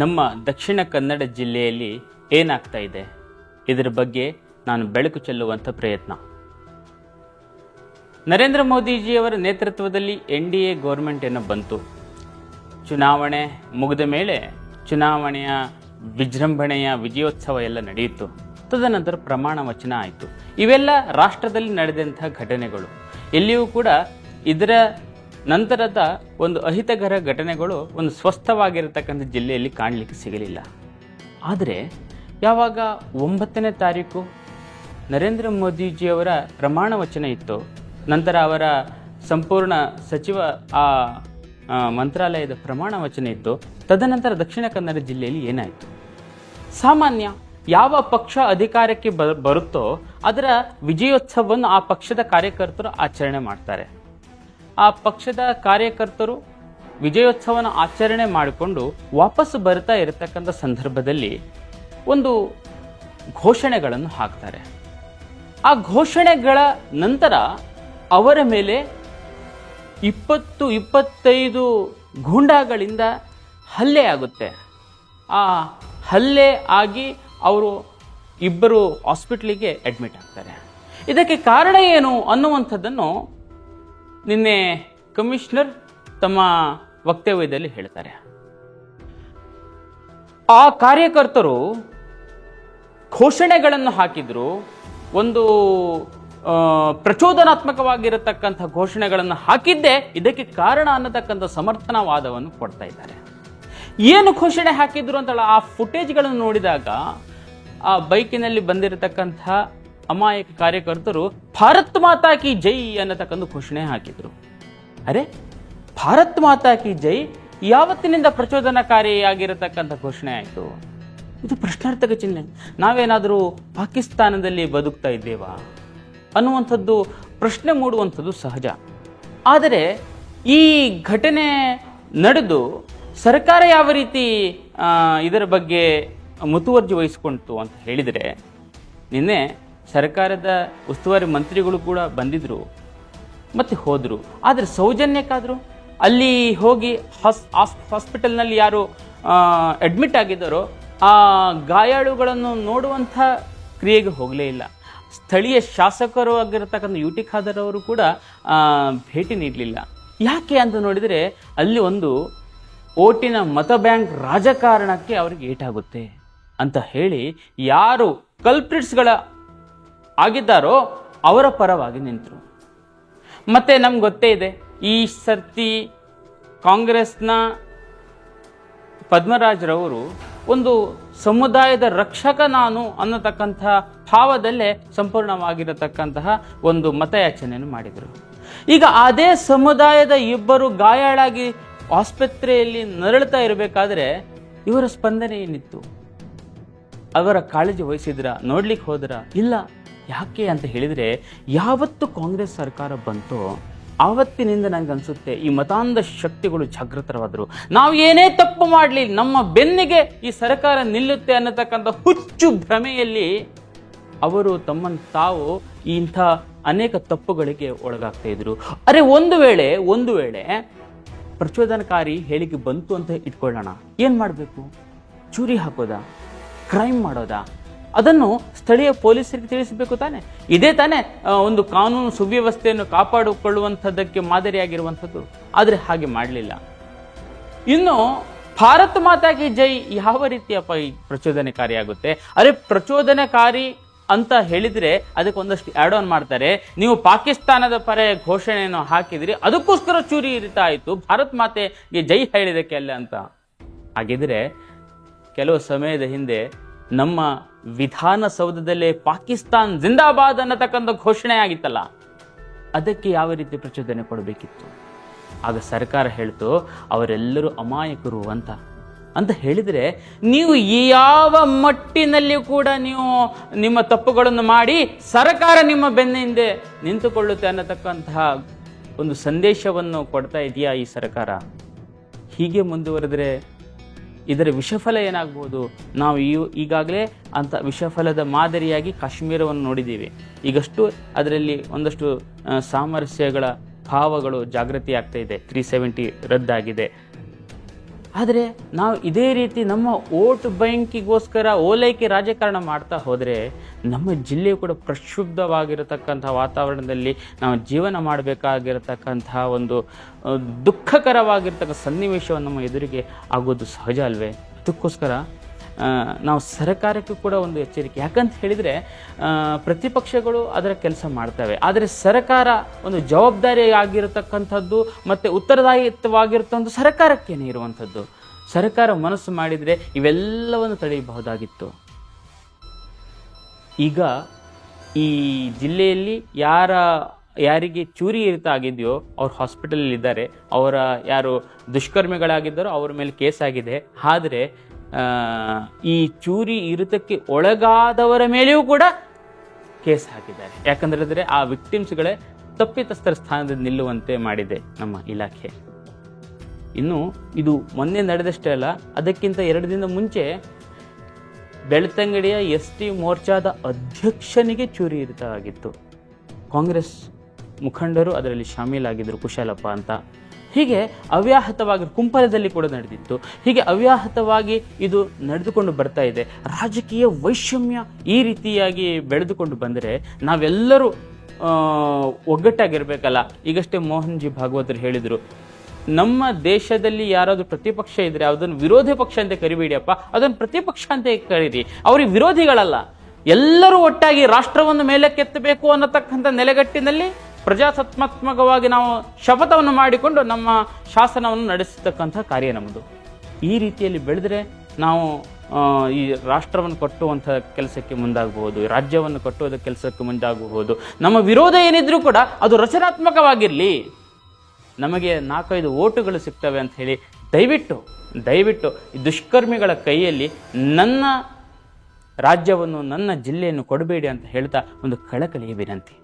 ನಮ್ಮ ದಕ್ಷಿಣ ಕನ್ನಡ ಜಿಲ್ಲೆಯಲ್ಲಿ ಏನಾಗ್ತಾ ಇದೆ ಇದರ ಬಗ್ಗೆ ನಾನು ಬೆಳಕು ಚೆಲ್ಲುವಂಥ ಪ್ರಯತ್ನ. ನರೇಂದ್ರ ಮೋದಿಜಿಯವರ ನೇತೃತ್ವದಲ್ಲಿ NDA ಗೌರ್ಮೆಂಟ್ ಏನೋ ಬಂತು. ಚುನಾವಣೆ ಮುಗಿದ ಮೇಲೆ ಚುನಾವಣೆಯ ವಿಜೃಂಭಣೆಯ ವಿಜಯೋತ್ಸವ ಎಲ್ಲ ನಡೆಯಿತು. ತದನಂತರ ಪ್ರಮಾಣ ವಚನ ಆಯಿತು. ಇವೆಲ್ಲ ರಾಷ್ಟ್ರದಲ್ಲಿ ನಡೆದಂಥ ಘಟನೆಗಳು. ಎಲ್ಲಿಯೂ ಕೂಡ ಇದರ ನಂತರದ ಒಂದು ಅಹಿತಕರ ಘಟನೆಗಳು ಒಂದು ಸ್ವಸ್ಥವಾಗಿರತಕ್ಕಂಥ ಜಿಲ್ಲೆಯಲ್ಲಿ ಕಾಣಲಿಕ್ಕೆ ಸಿಗಲಿಲ್ಲ. ಆದರೆ ಯಾವಾಗ 9ನೇ ತಾರೀಕು ನರೇಂದ್ರ ಮೋದಿಜಿಯವರ ಪ್ರಮಾಣ ವಚನ ಇತ್ತು, ನಂತರ ಅವರ ಸಂಪೂರ್ಣ ಸಚಿವ ಮಂತ್ರಾಲಯದ ಪ್ರಮಾಣ ವಚನ ಇತ್ತು, ತದನಂತರ ದಕ್ಷಿಣ ಕನ್ನಡ ಜಿಲ್ಲೆಯಲ್ಲಿ ಏನಾಯಿತು? ಸಾಮಾನ್ಯ ಯಾವ ಪಕ್ಷ ಅಧಿಕಾರಕ್ಕೆ ಬರುತ್ತೋ ಅದರ ವಿಜಯೋತ್ಸವವನ್ನು ಆ ಪಕ್ಷದ ಕಾರ್ಯಕರ್ತರು ಆಚರಣೆ ಮಾಡ್ತಾರೆ. ಆ ಪಕ್ಷದ ಕಾರ್ಯಕರ್ತರು ವಿಜಯೋತ್ಸವನ ಆಚರಣೆ ಮಾಡಿಕೊಂಡು ವಾಪಸ್ ಬರ್ತಾ ಇರತಕ್ಕಂಥ ಸಂದರ್ಭದಲ್ಲಿ ಒಂದು ಘೋಷಣೆಗಳನ್ನು ಹಾಕ್ತಾರೆ. ಆ ಘೋಷಣೆಗಳ ನಂತರ ಅವರ ಮೇಲೆ 20-25 ಗೂಂಡಾಗಳಿಂದ ಹಲ್ಲೆ ಆಗುತ್ತೆ. ಆ ಹಲ್ಲೆ ಆಗಿ ಅವರು ಇಬ್ಬರು ಹಾಸ್ಪಿಟ್ಲಿಗೆ ಅಡ್ಮಿಟ್ ಆಗ್ತಾರೆ. ಇದಕ್ಕೆ ಕಾರಣ ಏನು ಅನ್ನುವಂಥದ್ದನ್ನು ನಿನ್ನೆ ಕಮಿಷನರ್ ತಮ್ಮ ವಕ್ತವ್ಯದಲ್ಲಿ ಹೇಳ್ತಾರೆ. ಆ ಕಾರ್ಯಕರ್ತರು ಘೋಷಣೆಗಳನ್ನು ಹಾಕಿದ್ರು, ಒಂದು ಪ್ರಚೋದನಾತ್ಮಕವಾಗಿರತಕ್ಕಂಥ ಘೋಷಣೆಗಳನ್ನು ಹಾಕಿದ್ದೇ ಇದಕ್ಕೆ ಕಾರಣ ಅನ್ನತಕ್ಕಂಥ ಸಮರ್ಥನವಾದವನ್ನು ಕೊಡ್ತಾ ಇದ್ದಾರೆ. ಏನು ಘೋಷಣೆ ಹಾಕಿದ್ರು ಅಂತಲ್ಲ, ಆ ಫುಟೇಜ್ಗಳನ್ನು ನೋಡಿದಾಗ ಆ ಬೈಕಿನಲ್ಲಿ ಬಂದಿರತಕ್ಕಂಥ ಅಮಾಯಕ ಕಾರ್ಯಕರ್ತರು ಭಾರತ್ ಮಾತಾ ಕಿ ಜೈ ಅನ್ನತಕ್ಕಂಥ ಘೋಷಣೆ ಹಾಕಿದ್ರು. ಅರೆ, ಭಾರತ್ ಮಾತಾ ಕಿ ಜೈ ಯಾವತ್ತಿನಿಂದ ಪ್ರಚೋದನಕಾರಿಯಾಗಿರತಕ್ಕಂಥ ಘೋಷಣೆ ಆಯಿತು? ಇದು ಪ್ರಶ್ನಾರ್ಥಕ ಚಿಹ್ನೆ. ನಾವೇನಾದರೂ ಪಾಕಿಸ್ತಾನದಲ್ಲಿ ಬದುಕ್ತಾ ಇದ್ದೇವಾ ಅನ್ನುವಂಥದ್ದು ಪ್ರಶ್ನೆ ಮೂಡುವಂಥದ್ದು ಸಹಜ. ಆದರೆ ಈ ಘಟನೆ ನಡೆದು ಸರ್ಕಾರ ಯಾವ ರೀತಿ ಇದರ ಬಗ್ಗೆ ಮುತುವರ್ಜಿ ವಹಿಸಿಕೊಂಡಿತು ಅಂತ ಹೇಳಿದರೆ, ನಿನ್ನೆ ಸರ್ಕಾರದ ಉಸ್ತುವಾರಿ ಮಂತ್ರಿಗಳು ಕೂಡ ಬಂದಿದ್ರು ಮತ್ತೆ ಹೋದರು. ಆದರೆ ಸೌಜನ್ಯಕ್ಕಾದರೂ ಅಲ್ಲಿ ಹೋಗಿ ಹಾಸ್ಪಿಟಲ್ನಲ್ಲಿ ಯಾರು ಅಡ್ಮಿಟ್ ಆಗಿದ್ದಾರೋ ಆ ಗಾಯಾಳುಗಳನ್ನು ನೋಡುವಂಥ ಕ್ರಿಯೆಗೆ ಹೋಗಲೇ ಇಲ್ಲ. ಸ್ಥಳೀಯ ಶಾಸಕರು ಆಗಿರತಕ್ಕಂಥ UT ಖಾದರ್ ಅವರು ಕೂಡ ಭೇಟಿ ನೀಡಲಿಲ್ಲ. ಯಾಕೆ ಅಂತ ನೋಡಿದರೆ ಅಲ್ಲಿ ಒಂದು ಓಟಿನ ಮತ ಬ್ಯಾಂಕ್ ರಾಜಕಾರಣಕ್ಕೆ ಅವರಿಗೆ ಏಟಾಗುತ್ತೆ ಅಂತ ಹೇಳಿ ಯಾರು ಕಲ್ಪ್ರಿಟ್ಸ್ಗಳ ಆಗಿದ್ದಾರೋ ಅವರ ಪರವಾಗಿ ನಿಂತರು. ಮತ್ತೆ ನಮ್ಗೆ ಗೊತ್ತೇ ಇದೆ, ಈ ಸರ್ತಿ ಕಾಂಗ್ರೆಸ್ನ ಪದ್ಮರಾಜ್ರವರು ಒಂದು ಸಮುದಾಯದ ರಕ್ಷಕ ನಾನು ಅನ್ನತಕ್ಕಂಥ ಭಾವದಲ್ಲೇ ಸಂಪೂರ್ಣವಾಗಿರತಕ್ಕಂತಹ ಒಂದು ಮತಯಾಚನೆಯನ್ನು ಮಾಡಿದರು. ಈಗ ಅದೇ ಸಮುದಾಯದ ಇಬ್ಬರು ಗಾಯಾಳಾಗಿ ಆಸ್ಪತ್ರೆಯಲ್ಲಿ ನರಳುತ್ತಾ ಇರಬೇಕಾದ್ರೆ ಇವರ ಸ್ಪಂದನೆ ಏನಿತ್ತು? ಅವರ ಕಾಳಜಿ ವಹಿಸಿದ್ರ? ನೋಡ್ಲಿಕ್ಕೆ ಹೋದ್ರ? ಇಲ್ಲ. ಯಾಕೆ ಅಂತ ಹೇಳಿದರೆ, ಯಾವತ್ತು ಕಾಂಗ್ರೆಸ್ ಸರ್ಕಾರ ಬಂತೋ ಆವತ್ತಿನಿಂದ ನನಗನ್ಸುತ್ತೆ ಈ ಮತಾಂಧ ಶಕ್ತಿಗಳು ಜಾಗೃತರಾದರು. ನಾವು ಏನೇ ತಪ್ಪು ಮಾಡಲಿ ನಮ್ಮ ಬೆನ್ನಿಗೆ ಈ ಸರ್ಕಾರ ನಿಲ್ಲುತ್ತೆ ಅನ್ನತಕ್ಕಂಥ ಹುಚ್ಚು ಭ್ರಮೆಯಲ್ಲಿ ಅವರು ತಮ್ಮನ್ನು ತಾವು ಇಂಥ ಅನೇಕ ತಪ್ಪುಗಳಿಗೆ ಒಳಗಾಗ್ತಾ ಇದ್ರು. ಅರೆ, ಒಂದು ವೇಳೆ ಪ್ರಚೋದನಕಾರಿ ಹೇಳಿಕೆ ಬಂತು ಅಂತ ಇಟ್ಕೊಳ್ಳೋಣ, ಏನು ಮಾಡಬೇಕು? ಚೂರಿ ಹಾಕೋದಾ? ಕ್ರೈಮ್ ಮಾಡೋದಾ? ಅದನ್ನು ಸ್ಥಳೀಯ ಪೊಲೀಸರಿಗೆ ತಿಳಿಸಬೇಕು ತಾನೆ. ಇದೇ ತಾನೇ ಒಂದು ಕಾನೂನು ಸುವ್ಯವಸ್ಥೆಯನ್ನು ಕಾಪಾಡಿಕೊಳ್ಳುವಂಥದ್ದಕ್ಕೆ ಮಾದರಿಯಾಗಿರುವಂಥದ್ದು. ಆದರೆ ಹಾಗೆ ಮಾಡಲಿಲ್ಲ. ಇನ್ನು ಭಾರತ್ ಮಾತಾ ಕಿ ಜೈ ಯಾವ ರೀತಿಯ ಪ್ರಚೋದನಕಾರಿಯಾಗುತ್ತೆ? ಅರೆ, ಪ್ರಚೋದನಕಾರಿ ಅಂತ ಹೇಳಿದರೆ ಅದಕ್ಕೆ ಒಂದಷ್ಟು ಆ್ಯಡ್ ಆನ್ ಮಾಡ್ತಾರೆ. ನೀವು ಪಾಕಿಸ್ತಾನದ ಪರ ಘೋಷಣೆಯನ್ನು ಹಾಕಿದ್ರಿ, ಅದಕ್ಕೋಸ್ಕರ ಚೂರಿ ಇರಿತಾ ಆಯಿತು, ಭಾರತ್ ಮಾತೆಗೆ ಜೈ ಹೇಳಿದಕ್ಕೆ ಅಲ್ಲ ಅಂತ. ಹಾಗಿದ್ರೆ ಕೆಲವು ಸಮಯದ ಹಿಂದೆ ನಮ್ಮ ವಿಧಾನಸೌಧದಲ್ಲೇ ಪಾಕಿಸ್ತಾನ್ ಜಿಂದಾಬಾದ್ ಅನ್ನತಕ್ಕಂಥ ಘೋಷಣೆ ಆಗಿತ್ತಲ್ಲ, ಅದಕ್ಕೆ ಯಾವ ರೀತಿ ಪ್ರಚೋದನೆ ಕೊಡಬೇಕಿತ್ತು? ಆಗ ಸರ್ಕಾರ ಹೇಳ್ತು ಅವರೆಲ್ಲರೂ ಅಮಾಯಕರು ಅಂತ ಹೇಳಿದರೆ, ನೀವು ಯಾವ ಮಟ್ಟಿನಲ್ಲಿ ಕೂಡ ನೀವು ನಿಮ್ಮ ತಪ್ಪುಗಳನ್ನು ಮಾಡಿ ಸರ್ಕಾರ ನಿಮ್ಮ ಬೆನ್ನ ಹಿಂದೆ ನಿಂತುಕೊಳ್ಳುತ್ತೆ ಅನ್ನತಕ್ಕಂತಹ ಒಂದು ಸಂದೇಶವನ್ನು ಕೊಡ್ತಾ ಇದೆಯಾ ಈ ಸರ್ಕಾರ? ಹೀಗೆ ಮುಂದುವರೆದರೆ ಇದರ ವಿಷಫಲ ಏನಾಗ್ಬೋದು? ನಾವು ಈಗಾಗಲೇ ಅಂತ ವಿಷಫಲದ ಮಾದರಿಯಾಗಿ ಕಾಶ್ಮೀರವನ್ನು ನೋಡಿದ್ದೀವಿ. ಈಗಷ್ಟು ಅದರಲ್ಲಿ ಒಂದಷ್ಟು ಸಾಮರಸ್ಯಗಳ ಭಾವಗಳು ಜಾಗೃತಿ ಆಗ್ತಾ ಇದೆ. 370 ರದ್ದಾಗಿದೆ. ಆದರೆ ನಾವು ಇದೇ ರೀತಿ ನಮ್ಮ ವೋಟ್ ಬ್ಯಾಂಕಿಗೋಸ್ಕರ ಓಲೈಕೆ ರಾಜಕಾರಣ ಮಾಡ್ತಾ ಹೋದರೆ ನಮ್ಮ ಜಿಲ್ಲೆಯು ಕೂಡ ಪ್ರಕ್ಷುಬ್ಧವಾಗಿರತಕ್ಕಂಥ ವಾತಾವರಣದಲ್ಲಿ ನಾವು ಜೀವನ ಮಾಡಬೇಕಾಗಿರತಕ್ಕಂತಹ ಒಂದು ದುಃಖಕರವಾಗಿರ್ತಕ್ಕಂಥ ಸನ್ನಿವೇಶವನ್ನು ನಮ್ಮ ಎದುರಿಗೆ ಆಗೋದು ಸಹಜ ಅಲ್ವೇ? ಅದಕ್ಕೋಸ್ಕರ ನಾವು ಸರ್ಕಾರಕ್ಕೂ ಕೂಡ ಒಂದು ಎಚ್ಚರಿಕೆ. ಯಾಕಂತ ಹೇಳಿದರೆ ಪ್ರತಿಪಕ್ಷಗಳು ಅದರ ಕೆಲಸ ಮಾಡ್ತವೆ, ಆದರೆ ಸರ್ಕಾರ ಒಂದು ಜವಾಬ್ದಾರಿ ಆಗಿರತಕ್ಕಂಥದ್ದು ಮತ್ತು ಉತ್ತರದಾಯಿತ್ವವಾಗಿರ್ತಕ್ಕಂಥ ಸರ್ಕಾರಕ್ಕೇನೆ ಇರುವಂಥದ್ದು. ಸರ್ಕಾರ ಮನಸ್ಸು ಮಾಡಿದರೆ ಇವೆಲ್ಲವನ್ನು ತಡೆಯಬಹುದಾಗಿತ್ತು. ಈಗ ಈ ಜಿಲ್ಲೆಯಲ್ಲಿ ಯಾರಿಗೆ ಚೂರಿ ಇರಿತ ಆಗಿದೆಯೋ ಅವ್ರು ಹಾಸ್ಪಿಟಲಲ್ಲಿ ಇದ್ದಾರೆ. ಅವರ ಯಾರು ದುಷ್ಕರ್ಮಿಗಳಾಗಿದ್ದಾರೋ ಅವ್ರ ಮೇಲೆ ಕೇಸ್ ಆಗಿದೆ. ಆದರೆ ಈ ಚೂರಿ ಇರಿತಕ್ಕೆ ಒಳಗಾದವರ ಮೇಲೆಯೂ ಕೂಡ ಕೇಸ್ ಹಾಕಿದ್ದಾರೆ. ಯಾಕಂದ್ರೆ ಆ ವಿಕ್ಟಿಮ್ಸ್ಗಳೇ ತಪ್ಪಿತಸ್ಥರ ಸ್ಥಾನದಲ್ಲಿ ನಿಲ್ಲುವಂತೆ ಮಾಡಿದೆ ನಮ್ಮ ಇಲಾಖೆ. ಇನ್ನು ಇದು ಮೊನ್ನೆ ನಡೆದಷ್ಟೇ ಅಲ್ಲ, ಅದಕ್ಕಿಂತ 2 ದಿನದ ಮುಂಚೆ ಬೆಳ್ತಂಗಡಿಯ ST ಮೋರ್ಚಾದ ಅಧ್ಯಕ್ಷನಿಗೆ ಚೂರಿ ಇರಿತ ಆಗಿತ್ತು. ಕಾಂಗ್ರೆಸ್ ಮುಖಂಡರು ಅದರಲ್ಲಿ ಶಾಮೀಲಾಗಿದ್ದರು, ಕುಶಲಪ್ಪ ಅಂತ. ಹೀಗೆ ಅವ್ಯಾಹತವಾಗಿ ಕುಂಪಲದಲ್ಲಿ ಕೂಡ ನಡೆದಿತ್ತು. ಹೀಗೆ ಅವ್ಯಾಹತವಾಗಿ ಇದು ನಡೆದುಕೊಂಡು ಬರ್ತಾ ಇದೆ. ರಾಜಕೀಯ ವೈಷಮ್ಯ ಈ ರೀತಿಯಾಗಿ ಬೆಳೆದುಕೊಂಡು ಬಂದರೆ ನಾವೆಲ್ಲರೂ ಒಗ್ಗಟ್ಟಾಗಿರ್ಬೇಕಲ್ಲ. ಈಗಷ್ಟೇ ಮೋಹನ್ ಜಿ ಭಾಗವತರು ಹೇಳಿದರು, ನಮ್ಮ ದೇಶದಲ್ಲಿ ಯಾರಾದರೂ ಪ್ರತಿಪಕ್ಷ ಇದ್ರೆ ಅದನ್ನು ವಿರೋಧಿ ಪಕ್ಷ ಅಂತ ಕರಿಬೇಡಿಯಪ್ಪ, ಅದನ್ನು ಪ್ರತಿಪಕ್ಷ ಅಂತ ಕರೀರಿ. ಅವ್ರಿಗೆ ವಿರೋಧಿಗಳಲ್ಲ, ಎಲ್ಲರೂ ಒಟ್ಟಾಗಿ ರಾಷ್ಟ್ರವನ್ನು ಮೇಲಕ್ಕೆತ್ತಬೇಕು ಅನ್ನತಕ್ಕಂಥ ನೆಲೆಗಟ್ಟಿನಲ್ಲಿ ಪ್ರಜಾಸತ್ತಾತ್ಮಕವಾಗಿ ನಾವು ಶಪಥವನ್ನು ಮಾಡಿಕೊಂಡು ನಮ್ಮ ಶಾಸನವನ್ನು ನಡೆಸತಕ್ಕಂಥ ಕಾರ್ಯ ನಮ್ಮದು. ಈ ರೀತಿಯಲ್ಲಿ ಬೆಳೆದರೆ ನಾವು ಈ ರಾಷ್ಟ್ರವನ್ನು ಕಟ್ಟುವಂಥ ಕೆಲಸಕ್ಕೆ ಮುಂದಾಗಬಹುದು, ರಾಜ್ಯವನ್ನು ಕಟ್ಟುವುದ ಕೆಲಸಕ್ಕೆ ಮುಂದಾಗಬಹುದು. ನಮ್ಮ ವಿರೋಧ ಏನಿದ್ರೂ ಕೂಡ ಅದು ರಚನಾತ್ಮಕವಾಗಿರಲಿ, ನಮಗೆ 4-5 ಓಟುಗಳು ಸಿಗ್ತವೆ ಅಂತ ಹೇಳಿ ದಯವಿಟ್ಟು ಈ ದುಷ್ಕರ್ಮಿಗಳ ಕೈಯಲ್ಲಿ ನನ್ನ ರಾಜ್ಯವನ್ನು, ನನ್ನ ಜಿಲ್ಲೆಯನ್ನು ಕೊಡಬೇಡಿ ಅಂತ ಹೇಳ್ತಾ ಒಂದು ಕಳಕಳಿಯ ವಿನಂತಿ.